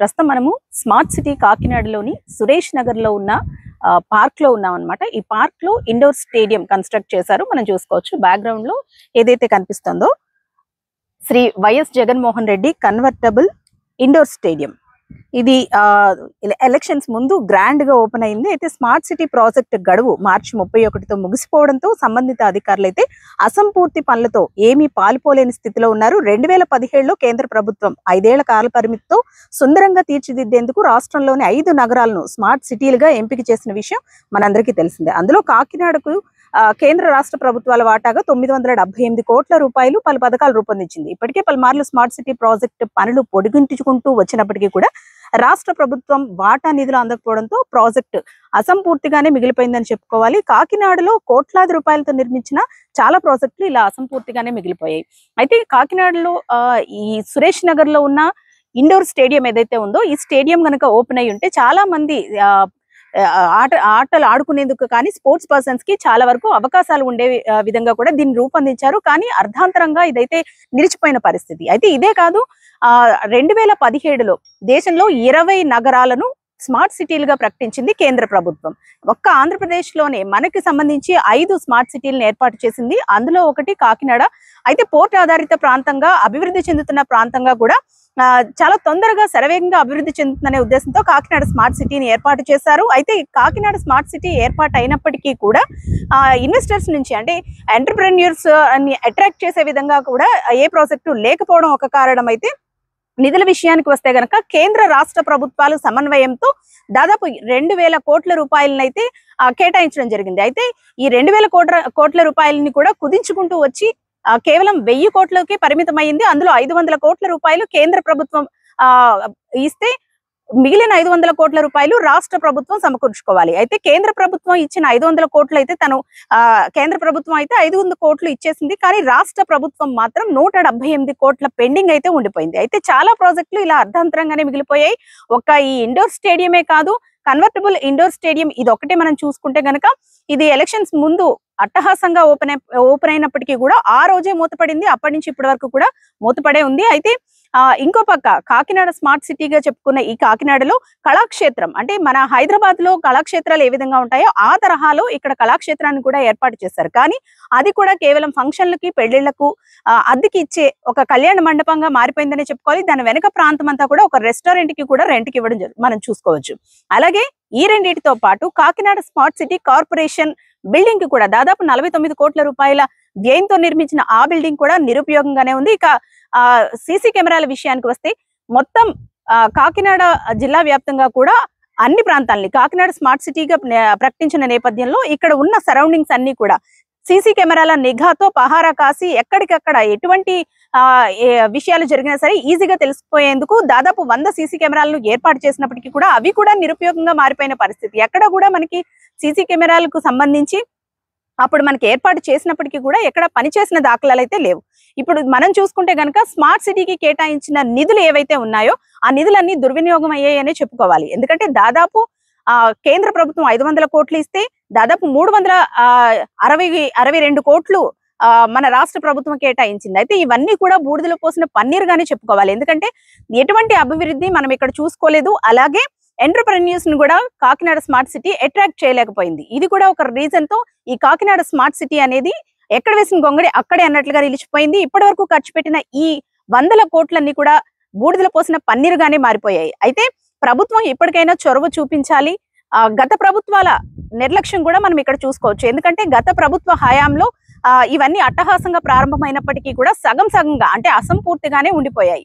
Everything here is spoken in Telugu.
ప్రస్తుతం మనము స్మార్ట్ సిటీ కాకినాడలోని సురేష్ నగర్ లో ఉన్న పార్క్ లో ఉన్నాం అన్నమాట. ఈ పార్క్ లో ఇండోర్ స్టేడియం కన్స్ట్రక్ట్ చేశారు. మనం చూసుకోవచ్చు బ్యాక్గ్రౌండ్ లో ఏదైతే కనిపిస్తుందో Shri YS Jaganmohan Reddy convertible indoor stadium. ఇది ఎలక్షన్స్ ముందు గ్రాండ్ గా ఓపెన్ అయింది. అయితే స్మార్ట్ సిటీ ప్రాజెక్ట్ గడువు మార్చి 31తో ముగిసిపోవడంతో సంబంధిత అధికారులు అయితే అసంపూర్తి పనులతో ఏమీ పాలుపోలేని స్థితిలో ఉన్నారు. 2017లో కేంద్ర ప్రభుత్వం 5 ఏళ్ల కాల పరిమితితో సుందరంగా తీర్చిదిద్దేందుకు రాష్ట్రంలోని 5 నగరాలను స్మార్ట్ సిటీలుగా ఎంపిక చేసిన విషయం మనందరికీ తెలిసిందే. అందులో కాకినాడకు కేంద్ర రాష్ట్ర ప్రభుత్వాల వాటాగా 978 కోట్ల రూపాయలు పలు పథకాలు రూపొందించింది. ఇప్పటికే పలుమార్లు స్మార్ట్ సిటీ ప్రాజెక్టు పనులు పొడిగించుకుంటూ వచ్చినప్పటికీ కూడా రాష్ట్ర ప్రభుత్వం వాటా నిధులు అందకపోవడంతో ప్రాజెక్టు అసంపూర్తిగానే మిగిలిపోయిందని చెప్పుకోవాలి. కాకినాడలో కోట్లాది రూపాయలతో నిర్మించిన చాలా ప్రాజెక్టులు ఇలా అసంపూర్తిగానే మిగిలిపోయాయి. అయితే కాకినాడలో ఈ సురేష్ నగర్ లో ఉన్న ఇండోర్ స్టేడియం ఏదైతే ఉందో ఈ స్టేడియం కనుక ఓపెన్ అయ్యి ఉంటే చాలా మంది ఆటలు ఆడుకునేందుకు కానీ స్పోర్ట్స్ పర్సన్స్ కి చాలా వరకు అవకాశాలు ఉండే విధంగా కూడా దీన్ని రూపొందించారు. కానీ అర్ధాంతరంగా ఇదైతే నిలిచిపోయిన పరిస్థితి. అయితే ఇదే కాదు, 2017లో దేశంలో 20 నగరాలను స్మార్ట్ సిటీలుగా ప్రకటించింది కేంద్ర ప్రభుత్వం. ఒక్క ఆంధ్రప్రదేశ్ లోనే మనకి సంబంధించి 5 స్మార్ట్ సిటీలను ఏర్పాటు చేసింది. అందులో ఒకటి కాకినాడ. అయితే పోర్ట్ ఆధారిత ప్రాంతంగా అభివృద్ధి చెందుతున్న ప్రాంతంగా కూడా చాలా తొందరగా శరవేగంగా అభివృద్ధి చెందుతుందనే ఉద్దేశంతో కాకినాడ స్మార్ట్ సిటీని ఏర్పాటు చేశారు. అయితే కాకినాడ స్మార్ట్ సిటీ ఏర్పాటు అయినప్పటికీ కూడా ఇన్వెస్టర్స్ నుంచి అంటే ఎంటర్ప్రెన్యూర్స్ ని అట్రాక్ట్ చేసే విధంగా కూడా ఏ ప్రాజెక్టు లేకపోవడం ఒక కారణం. అయితే నిధుల విషయానికి వస్తే గనక కేంద్ర రాష్ట్ర ప్రభుత్వాలు సమన్వయంతో దాదాపు 2000 కోట్ల రూపాయలనైతే కేటాయించడం జరిగింది. అయితే ఈ 2000 కోట్ల రూపాయలని కూడా కుదించుకుంటూ వచ్చి కేవలం 1000 కోట్లకి పరిమితమైంది. అందులో 500 కోట్ల రూపాయలు కేంద్ర ప్రభుత్వం ఇస్తే మిగిలిన 500 కోట్ల రూపాయలు రాష్ట్ర ప్రభుత్వం సమకూర్చుకోవాలి. అయితే కేంద్ర ప్రభుత్వం ఇచ్చిన 500 కోట్లు అయితే కేంద్ర ప్రభుత్వం అయితే 500 కోట్లు ఇచ్చేసింది. కానీ రాష్ట్ర ప్రభుత్వం మాత్రం 178 కోట్ల పెండింగ్ అయితే ఉండిపోయింది. అయితే చాలా ప్రాజెక్టులు ఇలా అర్ధాంతరంగానే మిగిలిపోయాయి. ఈ ఇండోర్ స్టేడియమే కాదు, కన్వర్టబుల్ ఇండోర్ స్టేడియం ఇది ఒకటే మనం చూసుకుంటే గనక ఇది ఎలక్షన్స్ ముందు అట్టహాసంగా ఓపెన్ అయినప్పటికీ కూడా ఆ రోజే మూతపడింది. అప్పటి నుంచి ఇప్పటి వరకు కూడా మూతపడే ఉంది. అయితే ఇంకో పక్క కాకినాడ స్మార్ట్ సిటీగా చెప్పుకున్న ఈ కాకినాడలో కళాక్షేత్రం అంటే మన హైదరాబాద్ లో కళాక్షేత్రాలు ఏ విధంగా ఉంటాయో ఆ తరహాలో ఇక్కడ కళాక్షేత్రాన్ని కూడా ఏర్పాటు చేశారు. కానీ అది కూడా కేవలం ఫంక్షన్లకి పెళ్లిళ్లకు అద్దెకి ఇచ్చే ఒక కళ్యాణ మండపంగా మారిపోయిందనే చెప్పుకోవాలి. దాని వెనక ప్రాంతం అంతా కూడా ఒక రెస్టారెంట్ కి కూడా రెంట్కి ఇవ్వడం మనం చూసుకోవచ్చు. అలాగే ఈ రెండింటితో పాటు Kakinada smart city corporation building కి కూడా దాదాపు 49 కోట్ల రూపాయల వ్యయంతో నిర్మించిన ఆ బిల్డింగ్ కూడా నిరుపయోగంగానే ఉంది. ఇక సీసీ కెమెరాల విషయానికి వస్తే మొత్తం కాకినాడ జిల్లా వ్యాప్తంగా కూడా అన్ని ప్రాంతాలని కాకినాడ స్మార్ట్ సిటీగా ప్రకటించిన నేపథ్యంలో ఇక్కడ ఉన్న సరౌండింగ్స్ అన్ని కూడా సీసీ కెమెరాల నిఘాతో పహారా కాసి ఎక్కడికక్కడ ఎటువంటి విషయాలు జరిగినా సరే ఈజీగా తెలిసిపోయేందుకు దాదాపు 100 సీసీ కెమెరాలను ఏర్పాటు చేసినప్పటికీ కూడా అవి కూడా నిరుపయోగంగా మారిపోయిన పరిస్థితి. ఎక్కడ కూడా మనకి సీసీ కెమెరాలకు సంబంధించి అప్పుడు మనకి ఏర్పాటు చేసినప్పటికీ కూడా ఎక్కడ పనిచేసిన దాఖలాలు అయితే లేవు. ఇప్పుడు మనం చూసుకుంటే గనక స్మార్ట్ సిటీకి కేటాయించిన నిధులు ఏవైతే ఉన్నాయో ఆ నిధులన్నీ దుర్వినియోగం అయ్యాయనే చెప్పుకోవాలి. ఎందుకంటే దాదాపు కేంద్ర ప్రభుత్వం 500 కోట్లు ఇస్తే దాదాపు 362 కోట్లు మన రాష్ట్ర ప్రభుత్వం కేటాయించింది. అయితే ఇవన్నీ కూడా బూడిదలో పోసిన పన్నీరుగానే చెప్పుకోవాలి. ఎందుకంటే ఎటువంటి అభివృద్ధి మనం ఇక్కడ చూసుకోలేదు. అలాగే ఎంటర్ప్రెన్యూర్స్ ని కూడా కాకినాడ స్మార్ట్ సిటీ అట్రాక్ట్ చేయలేకపోయింది. ఇది కూడా ఒక రీజన్ తో ఈ కాకినాడ స్మార్ట్ సిటీ అనేది ఎక్కడ వేసిన గొంగడి అక్కడే అన్నట్లుగా నిలిచిపోయింది. ఇప్పటి వరకు ఖర్చు పెట్టిన ఈ 100 కోట్లన్నీ కూడా బూడిదలో పోసిన పన్నీరుగానే మారిపోయాయి. అయితే ప్రభుత్వం ఇప్పటికైనా చొరవ చూపించాలి. గత ప్రభుత్వాల నిర్లక్ష్యం కూడా మనం ఇక్కడ చూసుకోవచ్చు. ఎందుకంటే గత ప్రభుత్వ హయాంలో ఇవన్నీ అట్టహాసంగా ప్రారంభమైనప్పటికీ కూడా సగంగా అంటే అసంపూర్తిగానే ఉండిపోయాయి.